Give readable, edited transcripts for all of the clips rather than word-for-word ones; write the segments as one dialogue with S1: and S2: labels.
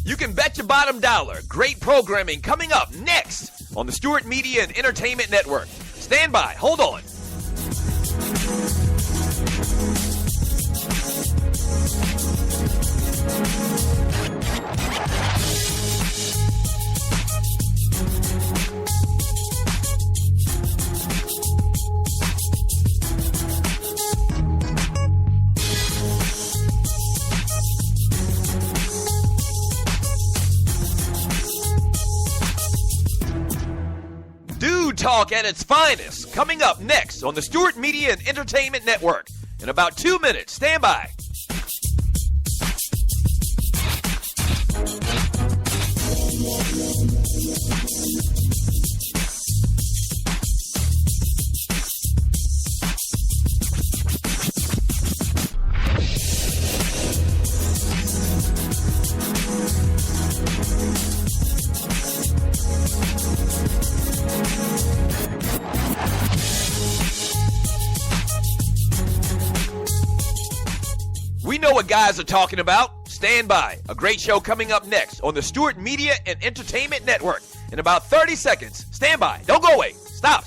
S1: You can bet your bottom dollar. Great programming coming up next on the Stewart Media and Entertainment Network. Stand by. Hold on. Talk at its finest, coming up next on the Stewart Media and Entertainment Network. In about 2 minutes, stand by. We know what guys are talking about. Stand by. A great show coming up next on the Stewart Media and Entertainment Network. In about 30 seconds. Stand by. Don't go away. Stop.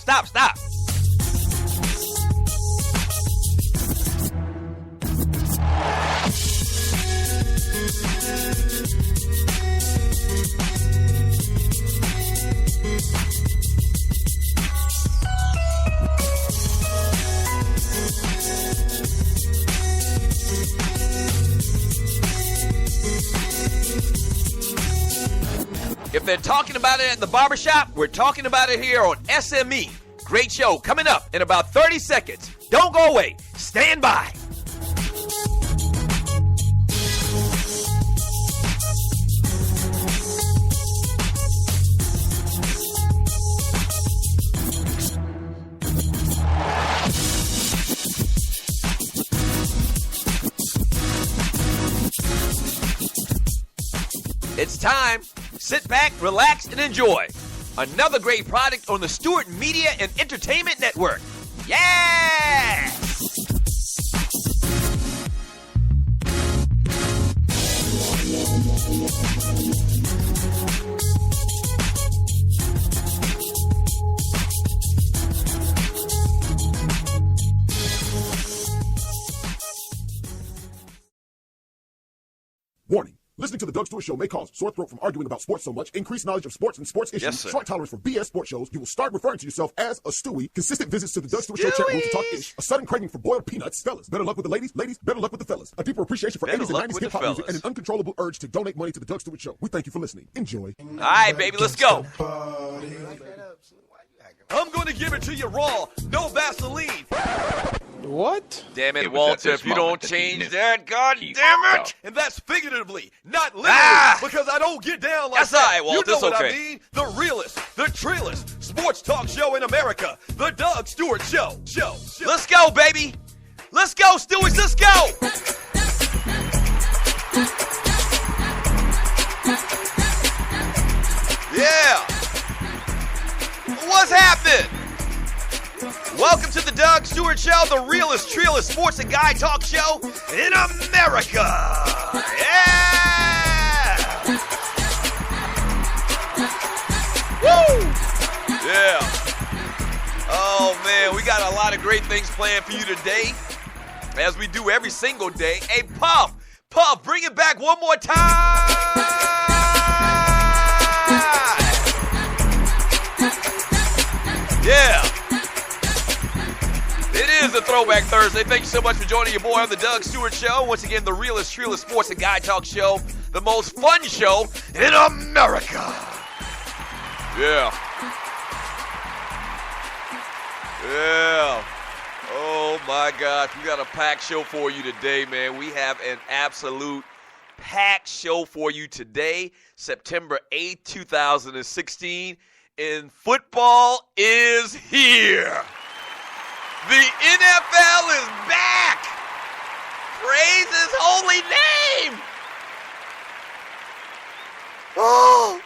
S1: If they're talking about it at the barbershop, we're talking about it here on SME. Great show coming up in about 30 seconds. Don't go away. Stand by. It's time. Sit back, relax, and enjoy. Another great product on the Stewart Media and Entertainment Network. Yeah!
S2: Warning. Listening to the Doug Stewart Show may cause sore throat from arguing about sports so much, increased knowledge of sports and sports issues, short tolerance for BS sports shows. You will start referring to yourself as a Stewie, consistent visits to the Doug Stewart Show chat room to talk ish, a sudden craving for boiled peanuts. Fellas, better luck with the ladies. Ladies, better luck with the fellas. A deeper appreciation for 80s and 90s hip-hop music and an uncontrollable urge to donate money to the Doug Stewart Show. We thank you for listening. Enjoy.
S1: All right, baby, let's go. I'm going to give it to you raw. No Vaseline.
S3: What?
S1: Damn it, Walter, if you don't change that, god damn it! And that's figuratively, not literally, because I don't get down like that. That's all right, Walter, you know what I mean? The realest, the trillest sports talk show in America, the Doug Stewart Show. Let's go, baby! Let's go, Stewies, let's go! Yeah! What's happening? Welcome to the Doug Stewart Show, the realest, trillest sports and guy talk show in America. Yeah! Woo! Yeah. Oh, man, we got a lot of great things planned for you today, as we do every single day. Hey, Puff, bring it back one more time. Yeah. It is a Throwback Thursday. Thank you so much for joining your boy on the Doug Stewart Show. Once again, the realest, trillest sports and guy talk show. The most fun show in America. Yeah. Oh, my gosh. We got a packed show for you today, man. We have an absolute packed show for you today, September 8th, 2016. And football is here. The NFL is back! Praise his holy name! Oh!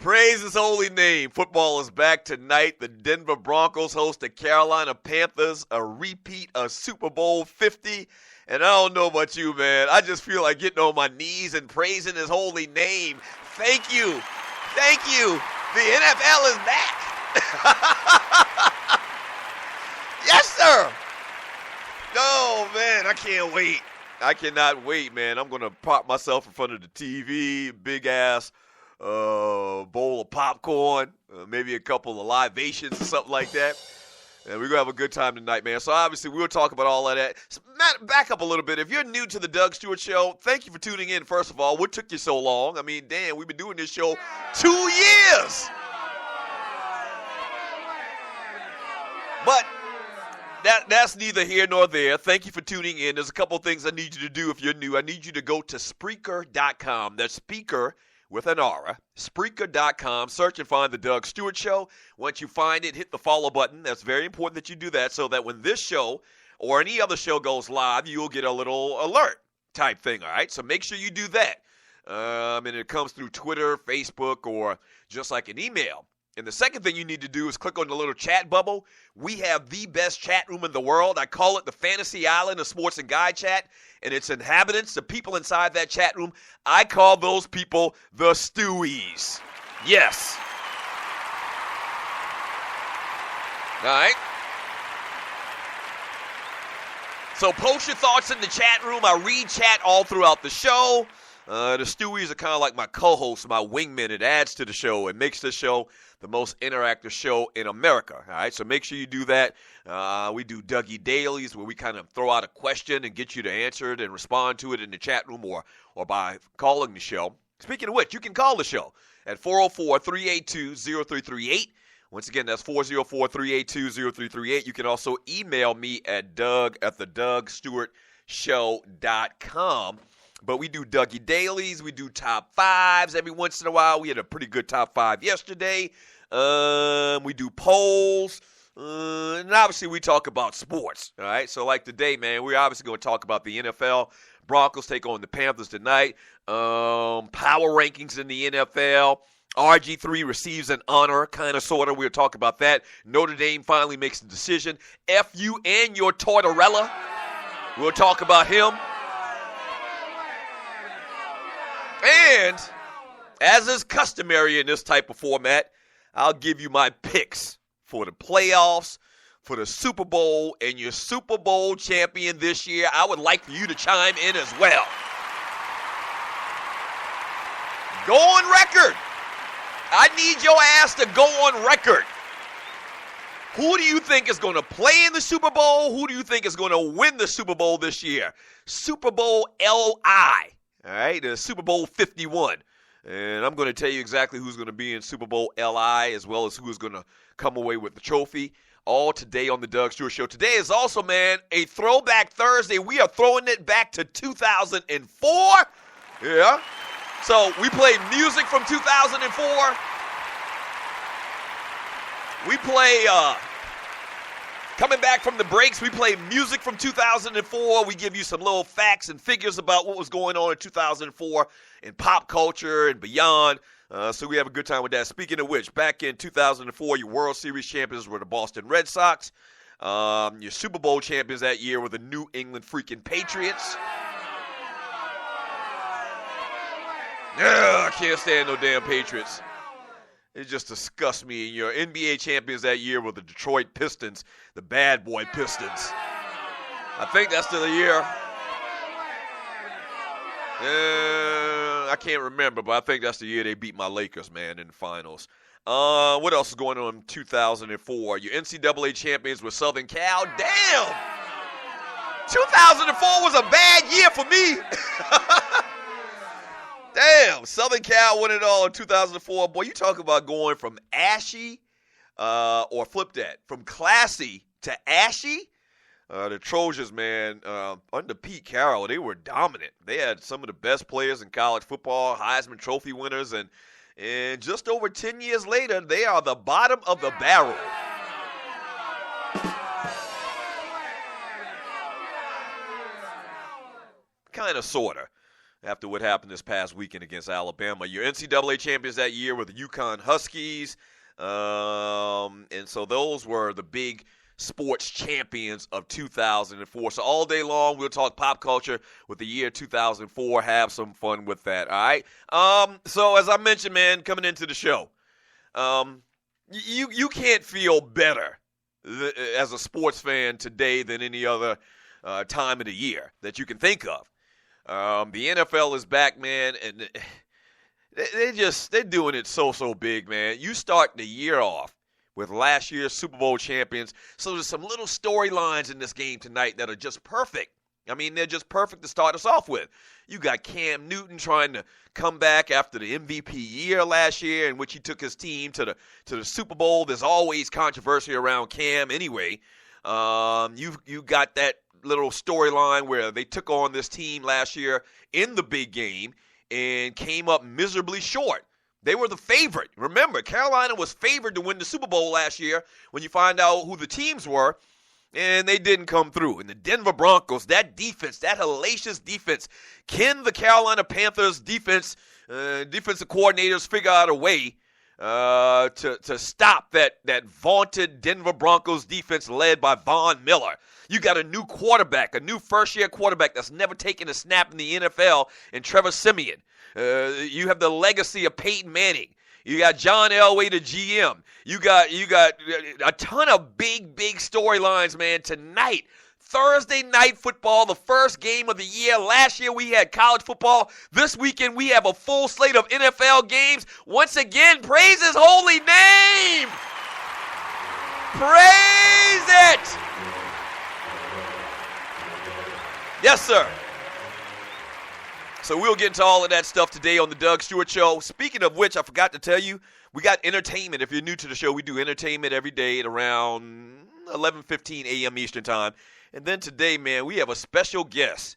S1: Praise his holy name. Football is back tonight. The Denver Broncos host the Carolina Panthers, a repeat of Super Bowl 50. And I don't know about you, man. I just feel like getting on my knees and praising his holy name. Thank you. Thank you. The NFL is back. Yes, sir. No, man, I can't wait. I cannot wait, man. I'm going to prop myself in front of the TV, big-ass bowl of popcorn, maybe a couple of libations or something like that. And we're going to have a good time tonight, man. So, obviously, we'll talk about all of that. So, Matt, back up a little bit. If you're new to the Doug Stewart Show, thank you for tuning in, first of all. What took you so long? I mean, damn, we've been doing this show 2 years. But that's neither here nor there. Thank you for tuning in. There's a couple of things I need you to do if you're new. I need you to go to Spreaker.com. That's Speaker with an R, Spreaker.com. Search and find the Doug Stewart Show. Once you find it, hit the follow button. That's very important that you do that so that when this show or any other show goes live, you'll get a little alert type thing, all right? So make sure you do that. And it comes through Twitter, Facebook, or just like an email. And the second thing you need to do is click on the little chat bubble. We have the best chat room in the world. I call it the Fantasy Island of Sports and Guy Chat. And its inhabitants, the people inside that chat room, I call those people the Stewies. Yes. All right. So post your thoughts in the chat room. I read chat all throughout the show. The Stewies are kind of like my co-hosts, my wingmen. It adds to the show. It makes the show the most interactive show in America. All right, so make sure you do that. We do Dougie Dailies where we kind of throw out a question and get you to answer it and respond to it in the chat room or by calling the show. Speaking of which, you can call the show at 404-382-0338. Once again, that's 404-382-0338. You can also email me at doug@thedougstewartshow.com. But we do Dougie Dailies. We do top fives every once in a while. We had a pretty good top five yesterday. We do polls. And obviously, we talk about sports. All right. So, like today, man, we're obviously going to talk about the NFL. Broncos take on the Panthers tonight. Power rankings in the NFL. RG3 receives an honor, kind of, sort of. We'll talk about that. Notre Dame finally makes a decision. F you and your Tortorella. We'll talk about him. And, as is customary in this type of format, I'll give you my picks for the playoffs, for the Super Bowl, and your Super Bowl champion this year. I would like for you to chime in as well. Go on record. I need your ass to go on record. Who do you think is going to play in the Super Bowl? Who do you think is going to win the Super Bowl this year? Super Bowl LI. All right, the Super Bowl 51. And I'm going to tell you exactly who's going to be in Super Bowl LI as well as who's going to come away with the trophy. All today on the Doug Stewart Show. Today is also, man, a Throwback Thursday. We are throwing it back to 2004. Yeah. So we played music from 2004. We play, coming back from the breaks, we play music from 2004. We give you some little facts and figures about what was going on in 2004 in pop culture and beyond. So we have a good time with that. Speaking of which, back in 2004, your World Series champions were the Boston Red Sox. Your Super Bowl champions that year were the New England freaking Patriots. I can't stand no damn Patriots. It just disgusts me. And your NBA champions that year were the Detroit Pistons, the bad boy Pistons. I think that's the year. I can't remember, but I think that's the year they beat my Lakers, man, in the finals. What else is going on in 2004? Your NCAA champions were Southern Cal. Damn! 2004 was a bad year for me. Damn, Southern Cal won it all in 2004. Boy, you talk about going from ashy, or flip that, from classy to ashy. The Trojans, man, under Pete Carroll, they were dominant. They had some of the best players in college football, Heisman Trophy winners, and just over 10 years later, they are the bottom of the barrel. Kind of, sort of. after what happened this past weekend against Alabama. Your NCAA champions that year were the UConn Huskies. And so those were the big sports champions of 2004. So all day long, we'll talk pop culture with the year 2004. Have some fun with that, all right? So as I mentioned, man, coming into the show, you can't feel better as a sports fan today than any other time of the year that you can think of. The NFL is back, man, and they're doing it so big, man. You start the year off with last year's Super Bowl champions. So there's some little storylines in this game tonight that are just perfect. I mean, they're just perfect to start us off with. You got Cam Newton trying to come back after the MVP year last year in which he took his team to the Super Bowl. There's always controversy around Cam anyway. You got that little storyline where they took on this team last year in the big game and came up miserably short. They were the favorite. Remember, Carolina was favored to win the Super Bowl last year when you find out who the teams were, and they didn't come through. And the Denver Broncos, that defense, that hellacious defense, can the Carolina Panthers defensive coordinators figure out a way to stop that vaunted Denver Broncos defense led by Von Miller? You got a new quarterback, a new first-year quarterback that's never taken a snap in the NFL, and Trevor Siemian. You have the legacy of Peyton Manning. You got John Elway, the GM. You got a ton of big storylines, man. Tonight, Thursday night football, the first game of the year. Last year we had college football. This weekend we have a full slate of NFL games. Once again, praise his holy name. Praise it. Yes, sir. So we'll get into all of that stuff today on the Doug Stewart Show. Speaking of which, I forgot to tell you, we got entertainment. If you're new to the show, we do entertainment every day at around 11:15 a.m. Eastern Time. And then today, man, we have a special guest.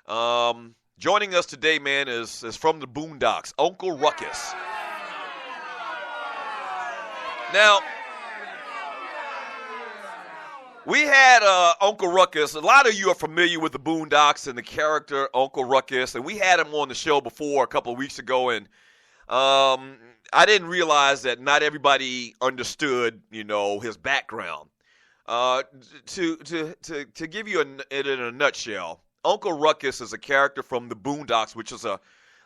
S1: Joining us today, man, is from the Boondocks, Uncle Ruckus. Now, we had Uncle Ruckus. A lot of you are familiar with the Boondocks and the character Uncle Ruckus, and we had him on the show before a couple of weeks ago, and I didn't realize that not everybody understood, his background. To give you it in a nutshell, Uncle Ruckus is a character from the Boondocks, which is a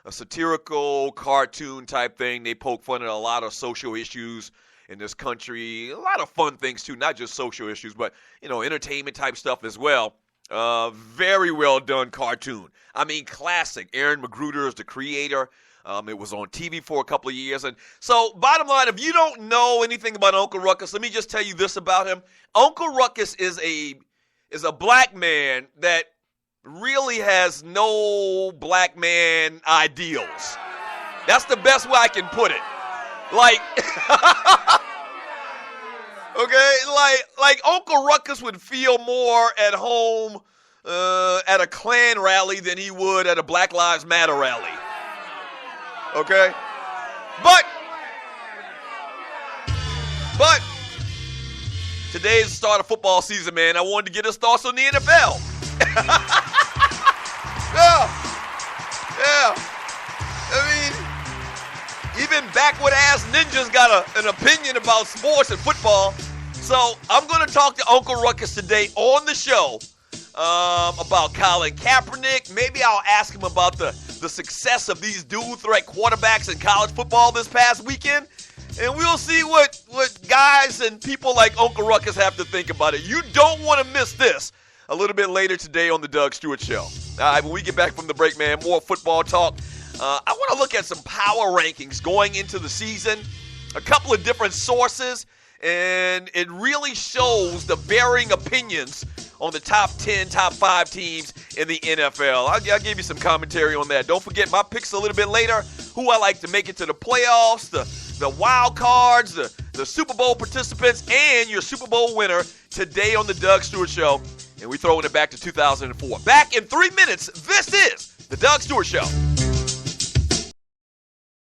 S1: satirical cartoon type thing. They poke fun at a lot of social issues in this country, a lot of fun things too, not just social issues, but entertainment type stuff as well. Very well done cartoon. I mean, classic. Aaron McGruder is the creator. It was on TV for a couple of years. And so, bottom line, if you don't know anything about Uncle Ruckus, let me just tell you this about him. Uncle Ruckus is a black man that really has no black man ideals. That's the best way I can put it. Like, okay, like Uncle Ruckus would feel more at home at a Klan rally than he would at a Black Lives Matter rally. Okay? But today's the start of football season, man. I wanted to get his thoughts on the NFL. Yeah. I mean, even backward-ass ninjas got an opinion about sports and football. So I'm going to talk to Uncle Ruckus today on the show about Colin Kaepernick. Maybe I'll ask him about the success of these dual-threat quarterbacks in college football this past weekend. And we'll see what guys and people like Uncle Ruckus have to think about it. You don't want to miss this a little bit later today on the Doug Stewart Show. All right, when we get back from the break, man, more football talk. I want to look at some power rankings going into the season, a couple of different sources, and it really shows the varying opinions on the top 10, top 5 teams in the NFL. I'll give you some commentary on that. Don't forget my picks a little bit later, who I like to make it to the playoffs, the wild cards, the Super Bowl participants, and your Super Bowl winner today on the Doug Stewart Show. And we're throwing it back to 2004. Back in 3 minutes, this is the Doug Stewart Show.